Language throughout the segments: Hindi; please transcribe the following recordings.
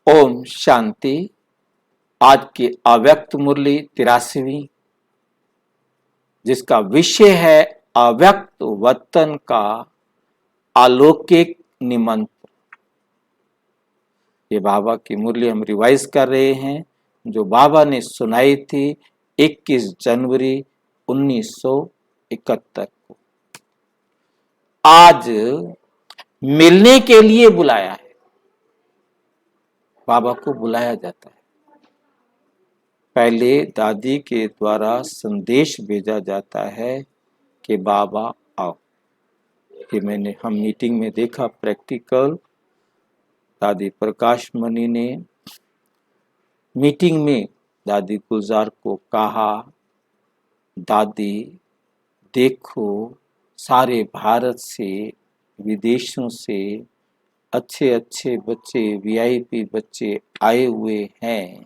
ओम शांति। आज की अव्यक्त मुरली 83वीं, जिसका विषय है अव्यक्त वतन का अलौकिक निमंत्रण। ये बाबा की मुरली हम रिवाइज कर रहे हैं, जो बाबा ने सुनाई थी 21 जनवरी 1971 को। आज मिलने के लिए बुलाया है, बाबा को बुलाया जाता है। पहले दादी के द्वारा संदेश भेजा जाता है कि बाबा आओ। ये हम मीटिंग में देखा प्रैक्टिकल। दादी प्रकाश मणि ने मीटिंग में दादी गुलजार को कहा, दादी देखो, सारे भारत से, विदेशों से अच्छे अच्छे बच्चे, वीआईपी बच्चे आए हुए हैं,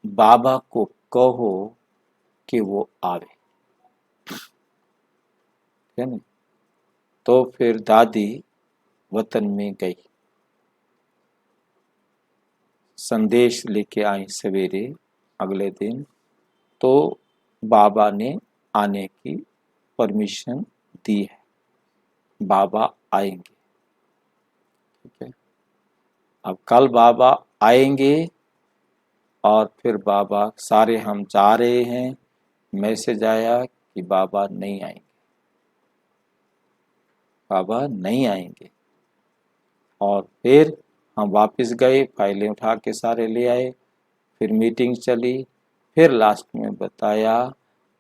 बाबा को कहो कि वो आवे। है ना? तो फिर दादी वतन में गई, संदेश लेके आई सवेरे अगले दिन। तो बाबा ने आने की परमिशन दी है, बाबा आएंगे। ठीक है, अब कल बाबा आएंगे और फिर बाबा सारे हम जा रहे हैं। मैसेज आया कि बाबा नहीं आएंगे, बाबा नहीं आएंगे। और फिर हम वापस गए, फाइलें उठा के सारे ले आए, फिर मीटिंग चली। फिर लास्ट में बताया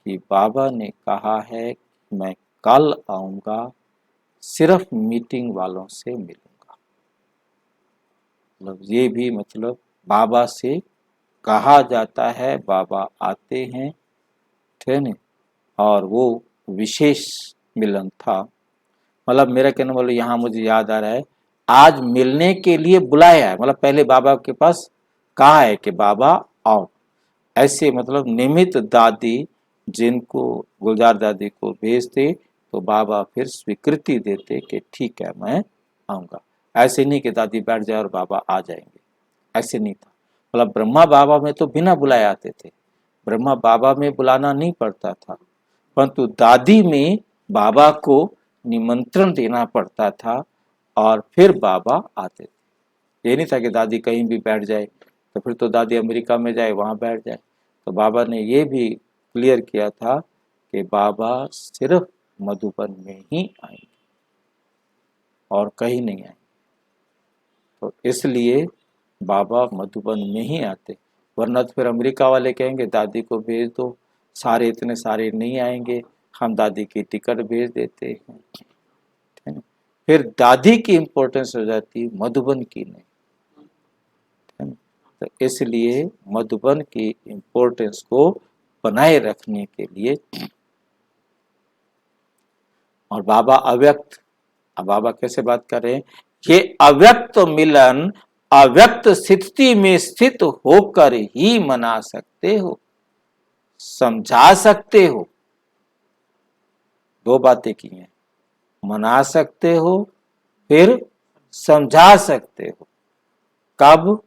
कि बाबा ने कहा है कि मैं कल आऊंगा, सिर्फ मीटिंग वालों से मिलूंगा। मतलब ये भी मतलब बाबा से कहा जाता है, बाबा आते हैं। ठीक है, और वो विशेष मिलन था। मतलब मेरा कहने वाला यहाँ मुझे याद आ रहा है, आज मिलने के लिए बुलाया है। मतलब पहले बाबा के पास कहा है कि बाबा आओ। ऐसे मतलब निमित्त दादी जिनको गुलजार दादी को भेजते, तो बाबा फिर स्वीकृति देते कि ठीक है मैं आऊँगा। ऐसे नहीं कि दादी बैठ जाए और बाबा आ जाएंगे, ऐसे नहीं था। मतलब ब्रह्मा बाबा में तो बिना बुलाए आते थे, ब्रह्मा बाबा में बुलाना नहीं पड़ता था, परंतु दादी में बाबा को निमंत्रण देना पड़ता था और फिर बाबा आते थे। ये नहीं था कि दादी कहीं भी बैठ जाए, तो फिर तो दादी अमेरिका में जाए वहाँ बैठ जाए। तो बाबा ने ये भी क्लियर किया था कि बाबा सिर्फ मधुबन में ही आएंगे और कहीं नहीं आएंगे। तो इसलिए बाबा मधुबन में ही आते, वरना तो फिर अमेरिका वाले कहेंगे दादी को भेज दो, सारे इतने सारे नहीं आएंगे, हम दादी की टिकट भेज देते हैं। फिर दादी की इम्पोर्टेंस हो जाती, मधुबन की नहीं। तो इसलिए मधुबन की इम्पोर्टेंस को बनाए रखने के लिए, और बाबा अव्यक्त, अब बाबा कैसे बात कर रहे हैं, ये अव्यक्त मिलन अव्यक्त स्थिति में स्थित होकर ही मना सकते हो, समझा सकते हो। दो बातें की हैं, मना सकते हो फिर समझा सकते हो। कब?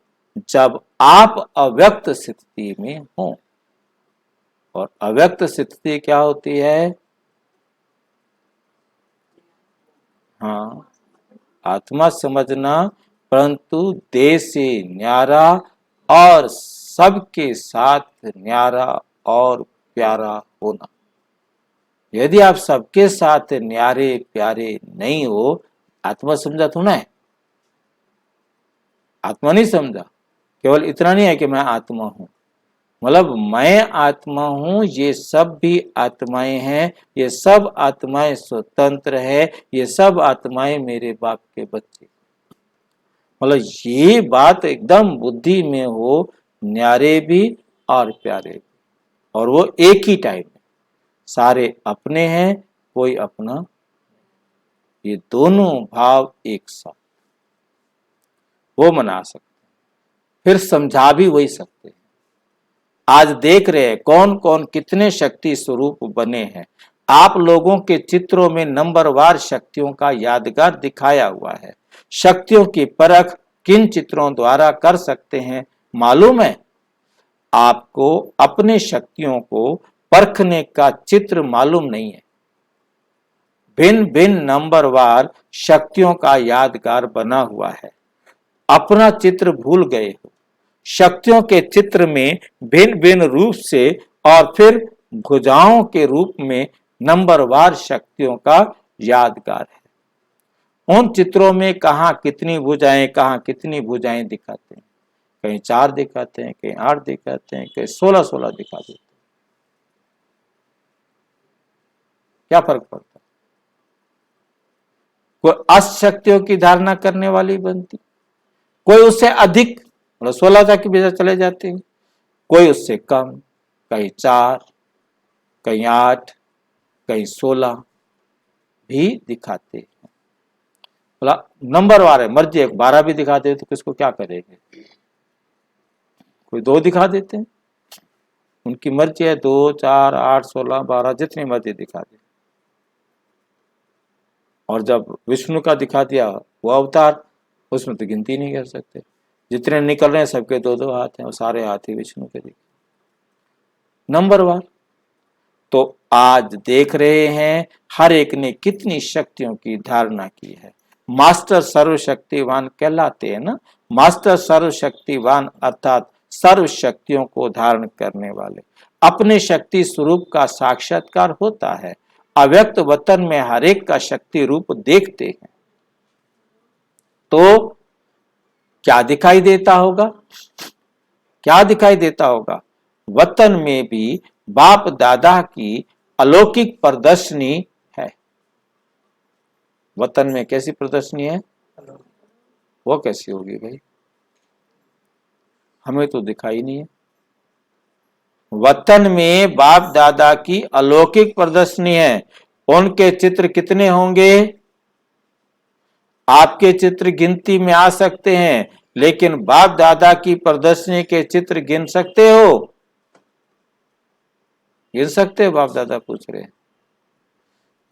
जब आप अव्यक्त स्थिति में हो। और अव्यक्त स्थिति क्या होती है? हाँ, आत्मा समझना, परंतु देह से न्यारा और सबके साथ न्यारा और प्यारा होना। यदि आप सबके साथ न्यारे प्यारे नहीं हो, आत्मा समझा थोड़ा है, आत्मा नहीं समझा। केवल इतना नहीं है कि मैं आत्मा हूं, मतलब मैं आत्मा हूं, ये सब भी आत्माएं हैं, ये सब आत्माएं स्वतंत्र है, ये सब आत्माएं मेरे बाप के बच्चे। मतलब ये बात एकदम बुद्धि में हो, न्यारे भी और प्यारे भी, और वो एक ही टाइम में। सारे अपने हैं, कोई अपना, ये दोनों भाव एक साथ वो मना सकते, फिर समझा भी वही सकते हैं। आज देख रहे हैं कौन कौन कितने शक्ति स्वरूप बने हैं। आप लोगों के चित्रों में नंबरवार शक्तियों का यादगार दिखाया हुआ है। शक्तियों की परख किन चित्रों द्वारा कर सकते हैं मालूम है? आपको अपने शक्तियों को परखने का चित्र मालूम नहीं है। भिन्न भिन्न नंबरवार शक्तियों का यादगार बना हुआ है। अपना चित्र भूल गए हो। शक्तियों के चित्र में भिन्न भिन्न रूप से और फिर भुजाओं के रूप में नंबरवार शक्तियों का यादगार है। उन चित्रों में कहां कितनी भुजाएं दिखाते हैं। कहीं 4 दिखाते हैं, कहीं 8 दिखाते हैं, कहीं 16 दिखा देते हैं। क्या फर्क पड़ता है? कोई अशक्तियों की धारणा करने वाली बनती, कोई उससे अधिक 16 तक की भी चले जाते हैं, कोई उससे कम, कहीं 4, कहीं 8, कहीं 16 भी दिखाते हैं। बोला नंबर वार है, मर्जी एक 12 भी दिखा दे तो किसको क्या करेंगे? कोई 2 दिखा देते हैं, उनकी मर्जी है 2, 4, 8, 16, 12 जितनी मर्जी दिखा दे। और जब विष्णु का दिखा दिया वो अवतार, उसमें तो गिनती नहीं कर सकते। जितने निकल रहे हैं सबके 2-2 हाथ हैं और सारे हाथ ही विष्णु के दिखे नंबरवार। तो आज देख रहे हैं हर एक ने कितनी शक्तियों की धारणा की है। मास्टर सर्वशक्तिवान कहलाते हैं ना। मास्टर सर्वशक्तिवान अर्थात सर्व शक्तियों को धारण करने वाले। अपने शक्ति स्वरूप का साक्षात्कार होता है। अव्यक्त वतन में हर एक का शक्ति रूप देखते हैं तो क्या दिखाई देता होगा? क्या दिखाई देता होगा? वतन में भी बाप दादा की अलौकिक प्रदर्शनी है। वतन में कैसी प्रदर्शनी है? वो कैसी होगी भाई? हमें तो दिखाई नहीं है। वतन में बाप दादा की अलौकिक प्रदर्शनी है। उनके चित्र कितने होंगे? आपके चित्र गिनती में आ सकते हैं, लेकिन बाप दादा की प्रदर्शनी के चित्र गिन सकते हो? गिन सकते हो? बाप दादा पूछ रहे हैं।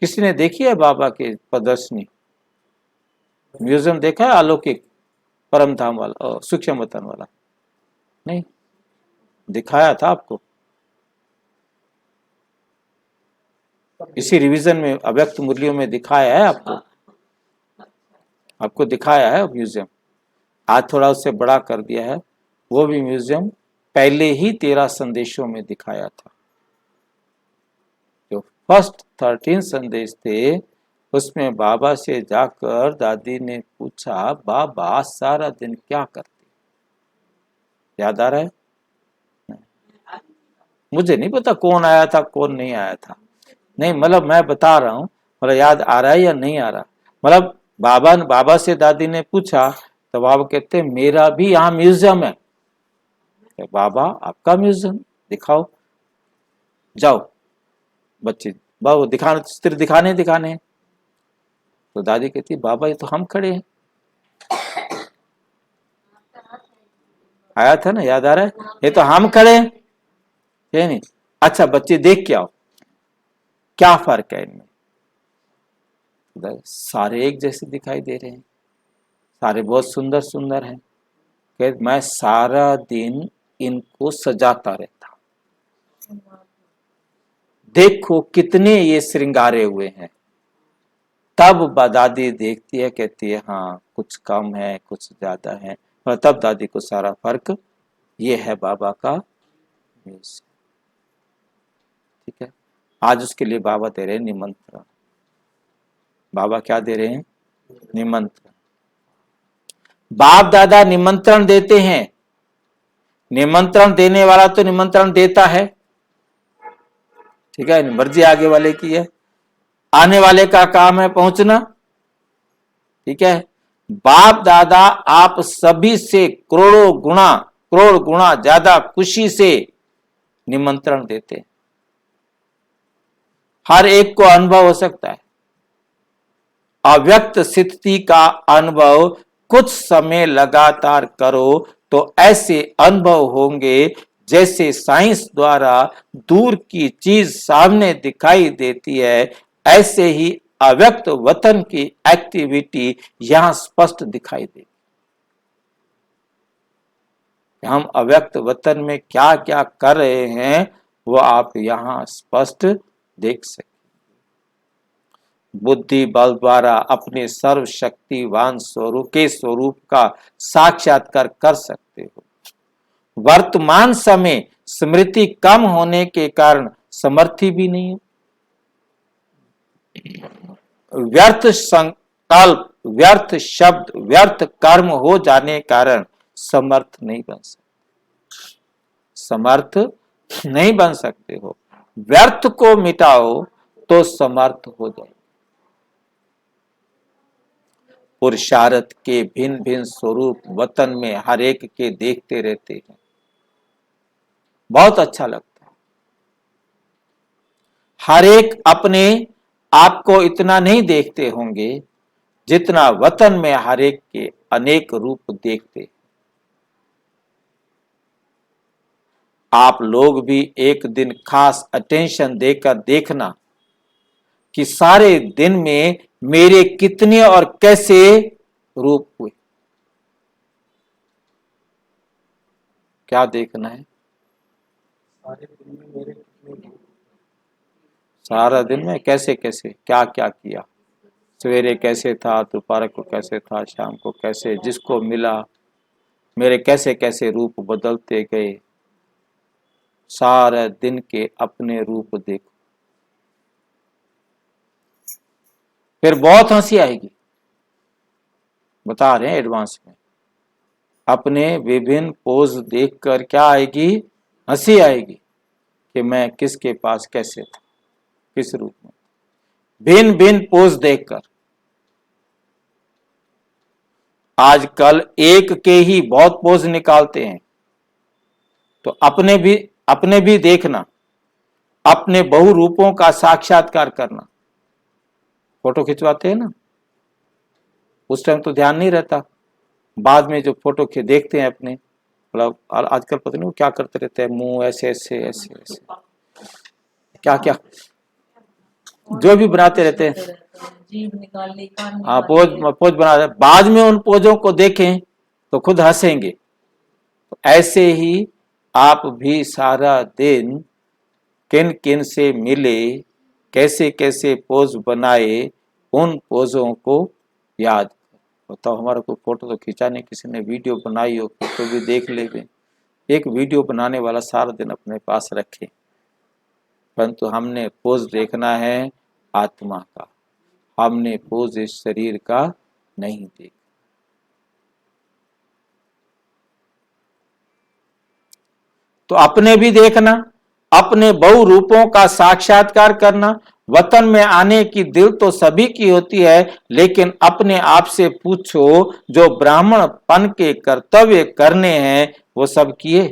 किसी ने देखी है बाबा की प्रदर्शनी? म्यूजियम देखा है अलौकिक परम धाम वाला, सूक्ष्म वतन वाला? नहीं दिखाया था आपको। इसी रिवीजन में अव्यक्त मुरलियों में दिखाया है आपको दिखाया है म्यूजियम। आज थोड़ा उससे बड़ा कर दिया है। वो भी म्यूजियम पहले ही 13 संदेशों में दिखाया था। जो फर्स्ट 13 संदेश थे उसमें बाबा से जाकर दादी ने पूछा, बाबा सारा दिन क्या करते? याद आ रहा है? मुझे नहीं पता कौन आया था कौन नहीं आया था। नहीं मतलब मैं बता रहा हूँ, मतलब याद आ रहा है या नहीं आ रहा। मतलब बाबा से दादी ने पूछा तो बाबा कहते मेरा भी यहाँ म्यूजियम है। बाबा आपका म्यूजियम दिखाओ, जाओ बच्चे बाबा दिखाने चित्र दिखाने। तो दादी कहती बाबा ये तो हम खड़े हैं। आया था ना, याद आ रहा है? ये तो हम खड़े हैं, नहीं? अच्छा बच्चे देख के आओ क्या फर्क है इनमें। सारे एक जैसे दिखाई दे रहे हैं, सारे बहुत सुंदर सुंदर हैं। मैं सारा दिन इनको सजाता रहता, देखो कितने ये श्रृंगारे हुए हैं। तब दादी देखती है, कहती है हाँ कुछ कम है कुछ ज्यादा है। और तब दादी को सारा फर्क ये है बाबा का। ठीक है, आज उसके लिए बाबा दे रहे हैं निमंत्रण। बाबा क्या दे रहे हैं? निमंत्रण। बाप दादा निमंत्रण देते हैं। निमंत्रण देने वाला तो निमंत्रण देता है, ठीक है, मर्जी आगे वाले की है। आने वाले का काम है पहुंचना, ठीक है। बाप दादा आप सभी से करोड़ गुणा ज्यादा खुशी से निमंत्रण देते हैं। हर एक को अनुभव हो सकता है। अव्यक्त स्थिति का अनुभव कुछ समय लगातार करो तो ऐसे अनुभव होंगे जैसे साइंस द्वारा दूर की चीज सामने दिखाई देती है। ऐसे ही अव्यक्त वतन की एक्टिविटी यहां स्पष्ट दिखाई देगी। हम अव्यक्त वतन में क्या क्या कर रहे हैं वो आप यहाँ स्पष्ट देख सकते। बुद्धि बल द्वारा अपने सर्वशक्तिवान स्वरूप का साक्षात्कार कर सकते हो। वर्तमान समय स्मृति कम होने के कारण समर्थी भी नहीं है। व्यर्थ संकल्प, व्यर्थ शब्द, व्यर्थ कर्म हो जाने कारण समर्थ नहीं बन सकते, समर्थ नहीं बन सकते हो। व्यर्थ को मिटाओ तो समर्थ हो जाए। पुरुषार्थ के भिन्न भिन्न स्वरूप वतन में हर एक के देखते रहते हैं, बहुत अच्छा लगता है। हर एक अपने आप को इतना नहीं देखते होंगे जितना वतन में हर एक के अनेक रूप देखते। आप लोग भी एक दिन खास अटेंशन देकर देखना कि सारे दिन में मेरे कितने और कैसे रूप हुए। क्या देखना है? सारा दिन में कैसे कैसे क्या क्या किया, सवेरे कैसे था, दोपहर को कैसे था, शाम को कैसे, जिसको मिला मेरे कैसे कैसे रूप बदलते गए। सारे दिन के अपने रूप देखो, फिर बहुत हंसी आएगी। बता रहे हैं एडवांस में, अपने विभिन्न पोज देखकर क्या आएगी? हंसी आएगी कि मैं किसके पास कैसे था, किस रूप में, भिन्न भिन्न पोज देखकर। आजकल एक के ही बहुत पोज निकालते हैं, तो अपने भी देखना, अपने बहु रूपों का साक्षात्कार करना। फोटो खिंचवाते हैं ना, उस टाइम तो ध्यान नहीं रहता, बाद में जो फोटो देखते हैं अपने, मतलब आजकल पता नहीं वो क्या करते रहते हैं, मुंह ऐसे ऐसे ऐसे ऐसे क्या क्या जो भी बनाते रहते हैं, हाँ पोज बना रहे। बाद में उन पोजों को देखें तो खुद हंसेंगे। तो ऐसे ही आप भी सारा दिन किन किन से मिले, कैसे कैसे पोज बनाए, उन पोजों को याद करो। बताओ, हमारा कोई फोटो तो खींचा नहीं, किसी ने वीडियो बनाई हो तो भी देख ले। एक वीडियो बनाने वाला सारा दिन अपने पास रखे, परंतु हमने पोज देखना है आत्मा का, हमने पोज इस शरीर का नहीं देखा। तो अपने भी देखना, अपने बहु रूपों का साक्षात्कार करना। वतन में आने की दिल तो सभी की होती है, लेकिन अपने आप से पूछो जो ब्राह्मणपन के कर्तव्य करने हैं वो सब किए?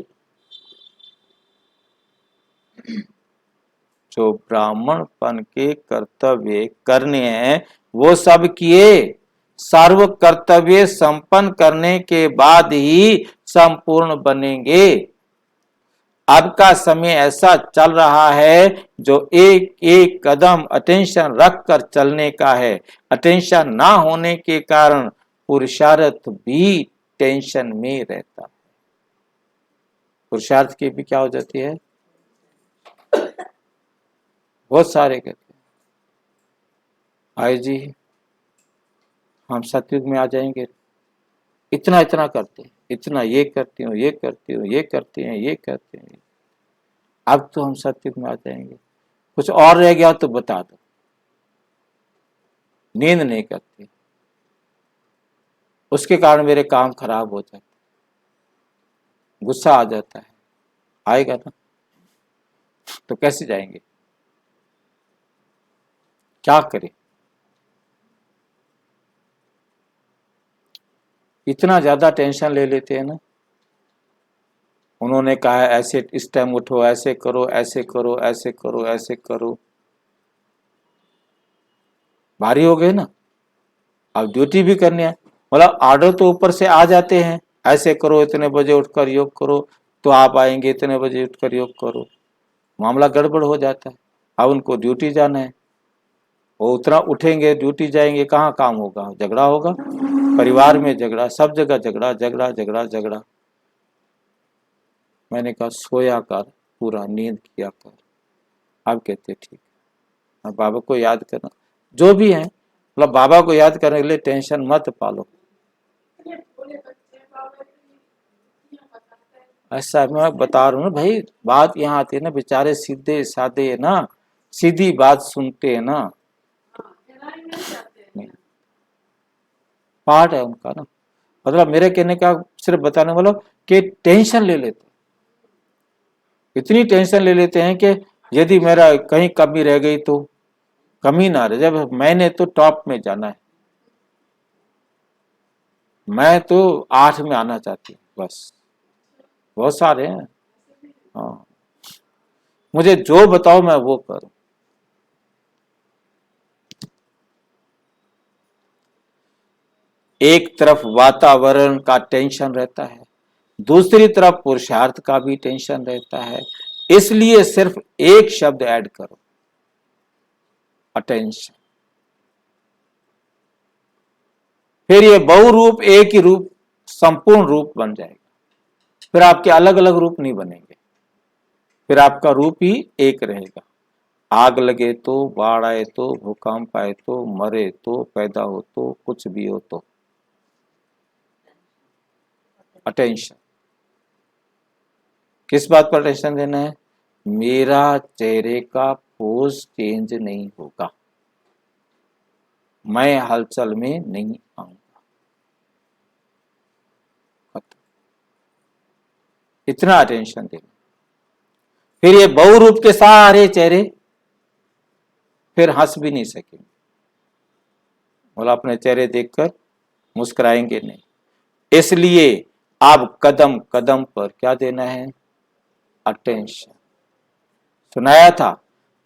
जो ब्राह्मणपन के कर्तव्य करने हैं वो सब किए। सर्व कर्तव्य संपन्न करने के बाद ही संपूर्ण बनेंगे। अब का समय ऐसा चल रहा है जो एक एक कदम अटेंशन रख कर चलने का है। अटेंशन ना होने के कारण पुरुषार्थ भी टेंशन में रहता है। पुरुषार्थ की भी क्या हो जाती है, बहुत सारे कहते हैं आई जी हम सतयुग में आ जाएंगे, इतना इतना करते हैं, इतना ये करती हूँ, ये करती हूँ, ये करते हैं, ये करते हैं, अब तो हम सतयुग में आ जाएंगे। कुछ और रह गया तो बता दो। नींद नहीं करती, उसके कारण मेरे काम खराब हो जाते, गुस्सा आ जाता है, आएगा ना, तो कैसे जाएंगे, क्या करें? इतना ज्यादा टेंशन ले लेते हैं ना। उन्होंने कहा है ऐसे, इस टाइम उठो, ऐसे करो, ऐसे करो, ऐसे करो, ऐसे करो, भारी हो गए ना। अब ड्यूटी भी करनी है, मतलब ऑर्डर तो ऊपर से आ जाते हैं, ऐसे करो, इतने बजे उठकर योग करो, तो आप आएंगे, इतने बजे उठकर योग करो, मामला गड़बड़ हो जाता है। अब उनको ड्यूटी जाना है, वो उतना उठेंगे, ड्यूटी जाएंगे, कहाँ काम होगा, झगड़ा होगा, परिवार में झगड़ा, सब जगह झगड़ा झगड़ा झगड़ा झगड़ा। मैंने कहा सोया कर, पूरा नींद किया कर। अब कहते ठीक है, अब बाबा को याद करना, जो भी है मतलब बाबा को याद करने के लिए टेंशन मत पालो। ऐसा मैं बता रहा हूँ ना भाई, बात यहाँ आती है ना, बेचारे सीधे साधे है ना, सीधी बात सुनते हैं ना, नहीं पार्ट है उनका ना। मतलब मेरे कहने का सिर्फ बताने वाला कि टेंशन ले लेते, इतनी टेंशन ले लेते हैं कि यदि मेरा कहीं कमी रह गई तो कमी ना रहे, जब मैंने तो टॉप में जाना है, मैं तो 8 में आना चाहती हूँ बस। बहुत सारे हैं, हाँ मुझे जो बताओ मैं वो करूं। एक तरफ वातावरण का टेंशन रहता है, दूसरी तरफ पुरुषार्थ का भी टेंशन रहता है, इसलिए सिर्फ एक शब्द ऐड करो, अटेंशन। फिर ये बहुरूप एक ही रूप संपूर्ण रूप बन जाएगा, फिर आपके अलग अलग रूप नहीं बनेंगे, फिर आपका रूप ही एक रहेगा। आग लगे तो, बाढ़ आए तो, भूकंप आए तो, मरे तो, पैदा हो तो, कुछ भी हो तो, अटेंशन। किस बात पर अटेंशन देना है? मेरा चेहरे का पोज चेंज नहीं होगा, मैं हलचल में नहीं आऊंगा, इतना अटेंशन देना। फिर ये बहुरूप के सारे चेहरे फिर हंस भी नहीं सकेंगे, बोला अपने चेहरे देखकर मुस्कुराएंगे नहीं। इसलिए आप कदम कदम पर क्या देना है? अटेंशन। सुनाया था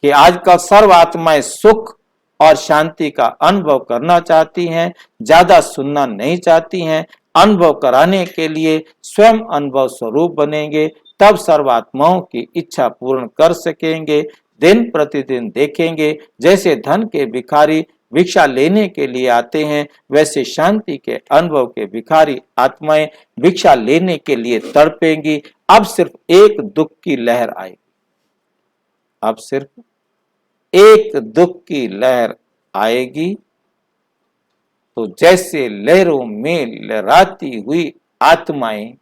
कि आजकल सर्व आत्माएं सुख और शांति का अनुभव करना चाहती हैं, ज्यादा सुनना नहीं चाहती हैं। अनुभव कराने के लिए स्वयं अनुभव स्वरूप बनेंगे, तब सर्वात्माओं की इच्छा पूर्ण कर सकेंगे। दिन प्रतिदिन देखेंगे जैसे धन के भिखारी भिक्षा लेने के लिए आते हैं, वैसे शांति के अनुभव के भिखारी आत्माएं भिक्षा लेने के लिए तड़पेंगी। अब सिर्फ एक दुख की लहर आएगी, अब सिर्फ एक दुख की लहर आएगी, तो जैसे लहरों में लहराती हुई आत्माएं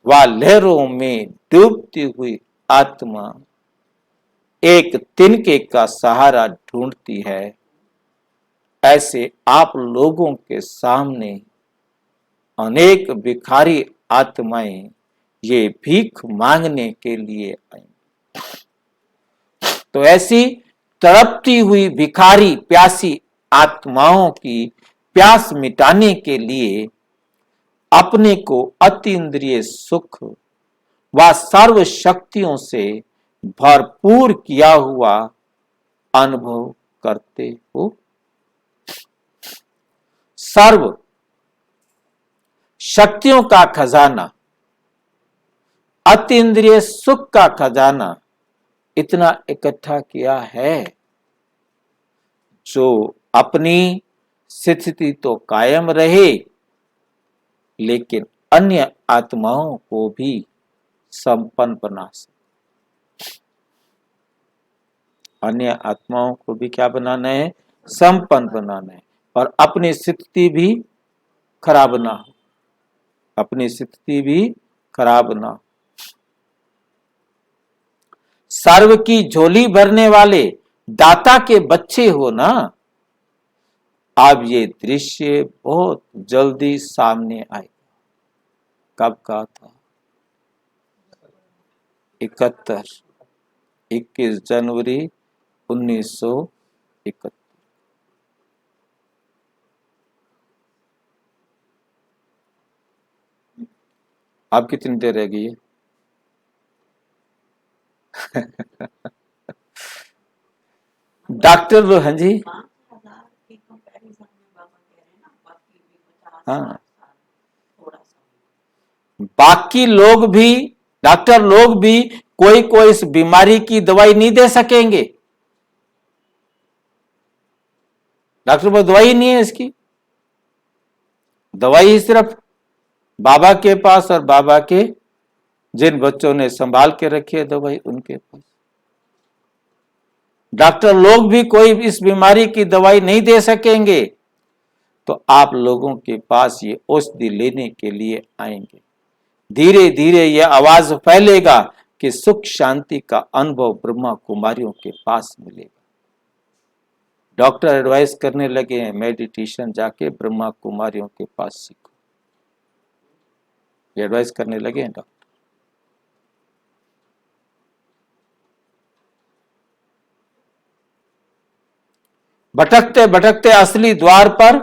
व लहरों में डूबती हुई आत्मा एक तिनके का सहारा ढूंढती है, ऐसे आप लोगों के सामने अनेक भिखारी आत्माएं ये भीख मांगने के लिए आई। तो ऐसी तड़पती हुई भिखारी प्यासी आत्माओं की प्यास मिटाने के लिए अपने को अतीन्द्रिय सुख व सर्व शक्तियों से भरपूर किया हुआ अनुभव करते हो। सर्व शक्तियों का खजाना, अतीन्द्रिय सुख का खजाना इतना इकट्ठा किया है, जो अपनी स्थिति तो कायम रहे लेकिन अन्य आत्माओं को भी संपन्न बना सके। अन्य आत्माओं को भी क्या बनाना है? संपन्न बनाना है, और अपनी स्थिति भी खराब ना हो, अपनी स्थिति भी खराब ना हो। सर्व की झोली भरने वाले दाता के बच्चे हो ना। अब ये दृश्य बहुत जल्दी सामने आएगा। कब का था? 21 जनवरी 1971। अब कितनी देर रह गई है? डॉक्टर, हाँ जी, हाँ, बाकी लोग भी, डॉक्टर लोग भी कोई कोई इस बीमारी की दवाई नहीं दे सकेंगे। डॉक्टर को दवाई नहीं है इसकी, दवाई सिर्फ बाबा के पास और बाबा के जिन बच्चों ने संभाल के रखी है दवाई उनके पास। डॉक्टर लोग भी कोई इस बीमारी की दवाई नहीं दे सकेंगे, तो आप लोगों के पास ये औषधि लेने के लिए आएंगे। धीरे धीरे यह आवाज फैलेगा कि सुख शांति का अनुभव ब्रह्मा कुमारियों के पास मिलेगा। डॉक्टर एडवाइस करने लगे हैं मेडिटेशन जाके ब्रह्मा कुमारियों के पास सीखो, ये एडवाइस करने लगे हैं डॉक्टर। भटकते भटकते असली द्वार पर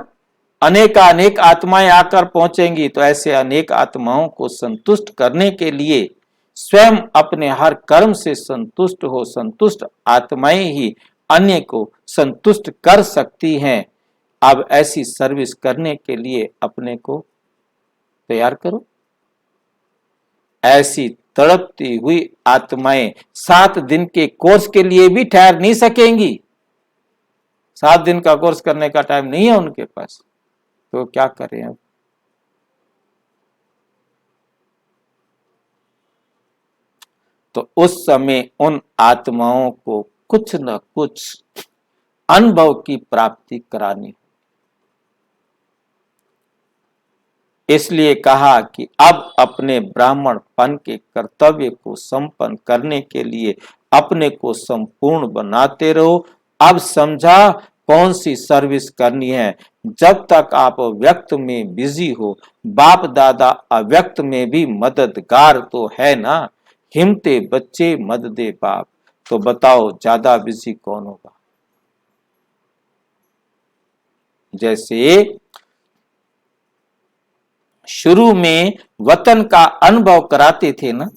अनेक आत्माएं आकर पहुंचेंगी, तो ऐसे अनेक आत्माओं को संतुष्ट करने के लिए स्वयं अपने हर कर्म से संतुष्ट हो, संतुष्ट आत्माएं ही अन्य को संतुष्ट कर सकती हैं। अब ऐसी सर्विस करने के लिए अपने को तैयार करो। ऐसी तड़पती हुई आत्माएं 7 दिन के कोर्स के लिए भी ठहर नहीं सकेंगी। 7 दिन का कोर्स करने का टाइम नहीं है उनके पास, तो क्या करें अब। तो उस समय उन आत्माओं को कुछ न कुछ अनुभव की प्राप्ति करानी। इसलिए कहा कि अब अपने ब्राह्मणपन के कर्तव्य को संपन्न करने के लिए अपने को संपूर्ण बनाते रहो। अब समझा कौन सी सर्विस करनी है। जब तक आप व्यक्त में बिजी हो, बाप दादा अव्यक्त में भी मददगार तो है ना। हिम्मते बच्चे मद दे बाप, तो बताओ ज्यादा बिजी कौन होगा। जैसे शुरू में वतन का अनुभव कराते थे ना,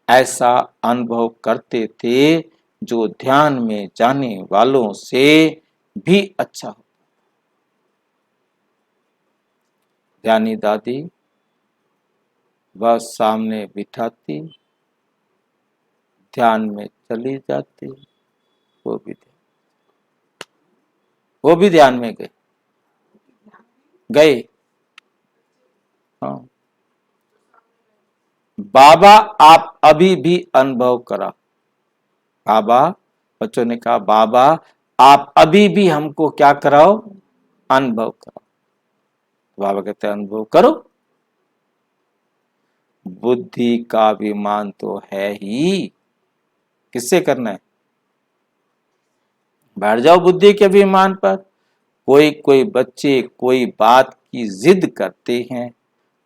ऐसा अनुभव करते थे जो ध्यान में जाने वालों से भी अच्छा हो। ध्यानी दादी बस सामने बिठाती, ध्यान में चली जाती, वो भी ध्यान में गए। हाँ। बाबा आप अभी भी अनुभव करा। बाबा, बच्चों ने कहा बाबा आप अभी भी हमको क्या कराओ, अनुभव कराओ। बाबा कहते अनुभव करो। बुद्धि का अभिमान तो है ही, किससे करना है। बैठ जाओ बुद्धि के अभिमान पर। कोई बच्चे कोई बात की जिद करते हैं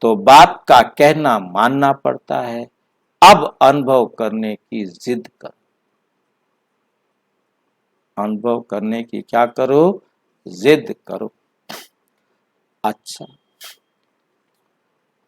तो बाप का कहना मानना पड़ता है। अब अनुभव करने की जिद करो, अनुभव करने की क्या करो, जिद करो। अच्छा,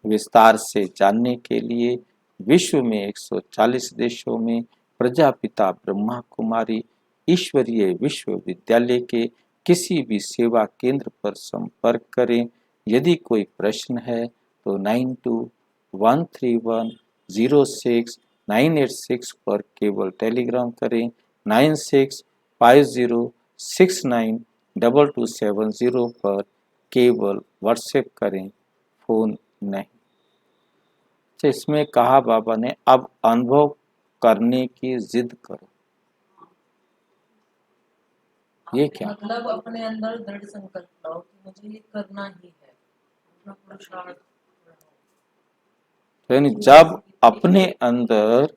विस्तार से जानने के लिए विश्व में 140 देशों में प्रजापिता ब्रह्मा कुमारी ईश्वरीय विश्वविद्यालय के किसी भी सेवा केंद्र पर संपर्क करें। यदि कोई प्रश्न है तो 9213106986 पर केवल टेलीग्राम करें। 9650692270 पर केवल व्हाट्सएप करें, फोन नहीं। तो इसमें कहा बाबा ने अब अनुभव करने की जिद करो। ये क्या मतलब अपने अंदर दृढ़ संकल्प लाओ कि मुझे ये करना ही है, अपना पुरुषार्थ। जब अपने अंदर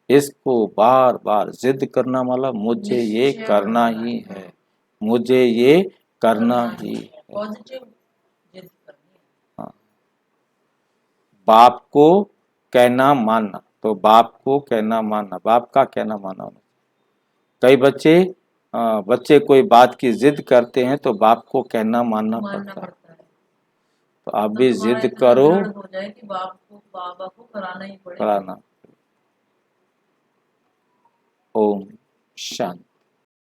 इसको बार बार जिद करना, वाला मुझे ये करना ही है, मुझे ये करना ही है। पॉजिटिव जिद करनी है। हाँ। बाप को कहना मानना, तो बाप को कहना मानना, बाप का कहना मानना। कई बच्चे कोई बात की जिद करते हैं तो बाप को कहना मानना पड़ता है। तो आप भी जिद करो, हो जाए कि बाबा को कराना ही पड़ेगा। कराना। ओम शांति।